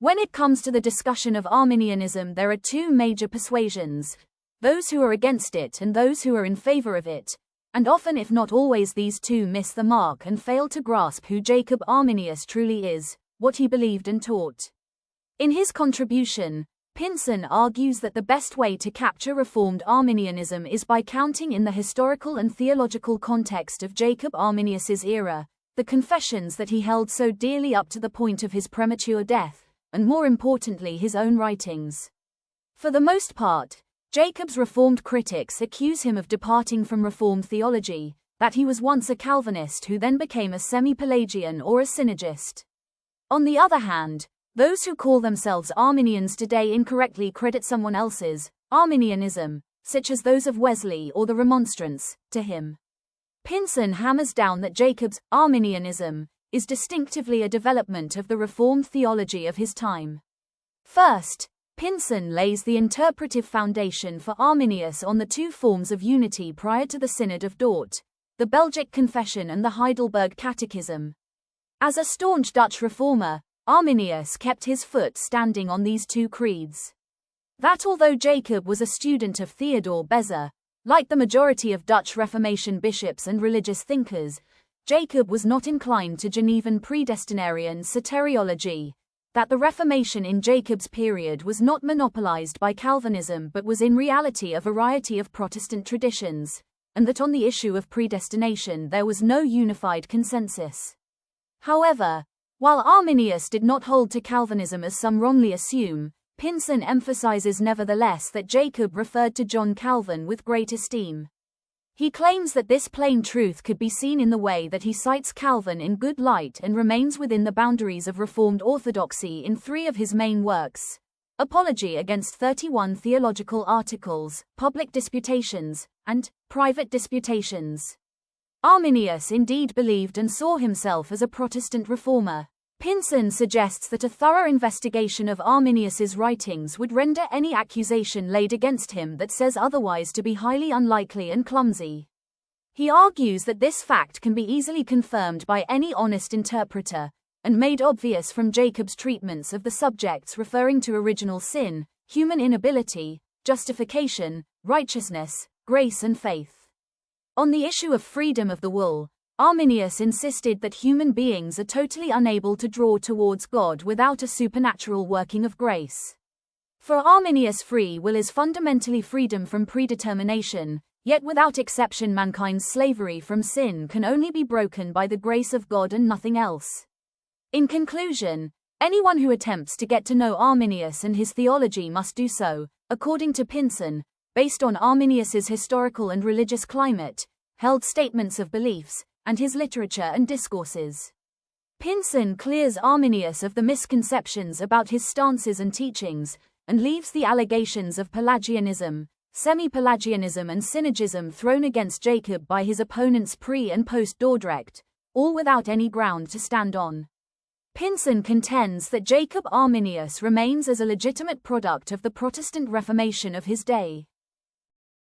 When it comes to the discussion of Arminianism, there are two major persuasions: those who are against it and those who are in favor of it, and often, if not always, these two miss the mark and fail to grasp who Jacob Arminius truly is, what he believed and taught. In his contribution, Pinson argues that the best way to capture Reformed Arminianism is by counting in the historical and theological context of Jacob Arminius's era, the confessions that he held so dearly up to the point of his premature death, and more importantly his own writings. For the most part, Jacob's Reformed critics accuse him of departing from Reformed theology, that he was once a Calvinist who then became a semi-Pelagian or a synergist. On the other hand, those who call themselves Arminians today incorrectly credit someone else's Arminianism, such as those of Wesley or the Remonstrants, to him. Pinson hammers down that Jacob's Arminianism is distinctively a development of the Reformed theology of his time. First, Pinson lays the interpretive foundation for Arminius on the two forms of unity prior to the Synod of Dort, the Belgic Confession and the Heidelberg Catechism. As a staunch Dutch reformer, Arminius kept his foot standing on these two creeds. That although Jacob was a student of Theodore Beza, like the majority of Dutch Reformation bishops and religious thinkers, Jacob was not inclined to Genevan predestinarian soteriology, that the Reformation in Jacob's period was not monopolized by Calvinism but was in reality a variety of Protestant traditions, and that on the issue of predestination there was no unified consensus. However, while Arminius did not hold to Calvinism as some wrongly assume, Pinson emphasizes nevertheless that Jacob referred to John Calvin with great esteem. He claims that this plain truth could be seen in the way that he cites Calvin in good light and remains within the boundaries of Reformed orthodoxy in three of his main works: Apology against 31 Theological Articles, Public Disputations, and Private Disputations. Arminius indeed believed and saw himself as a Protestant reformer. Pinson suggests that a thorough investigation of Arminius's writings would render any accusation laid against him that says otherwise to be highly unlikely and clumsy. He argues that this fact can be easily confirmed by any honest interpreter, and made obvious from Jacob's treatments of the subjects referring to original sin, human inability, justification, righteousness, grace and faith. On the issue of freedom of the will, Arminius insisted that human beings are totally unable to draw towards God without a supernatural working of grace. For Arminius, free will is fundamentally freedom from predetermination, yet without exception mankind's slavery from sin can only be broken by the grace of God and nothing else. In conclusion, anyone who attempts to get to know Arminius and his theology must do so, according to Pinson, based on Arminius's historical and religious climate, held statements of beliefs, and his literature and discourses. Pinson clears Arminius of the misconceptions about his stances and teachings, and leaves the allegations of Pelagianism, semi-Pelagianism and synergism thrown against Jacob by his opponents pre- and post-Dordrecht, all without any ground to stand on. Pinson contends that Jacob Arminius remains as a legitimate product of the Protestant Reformation of his day.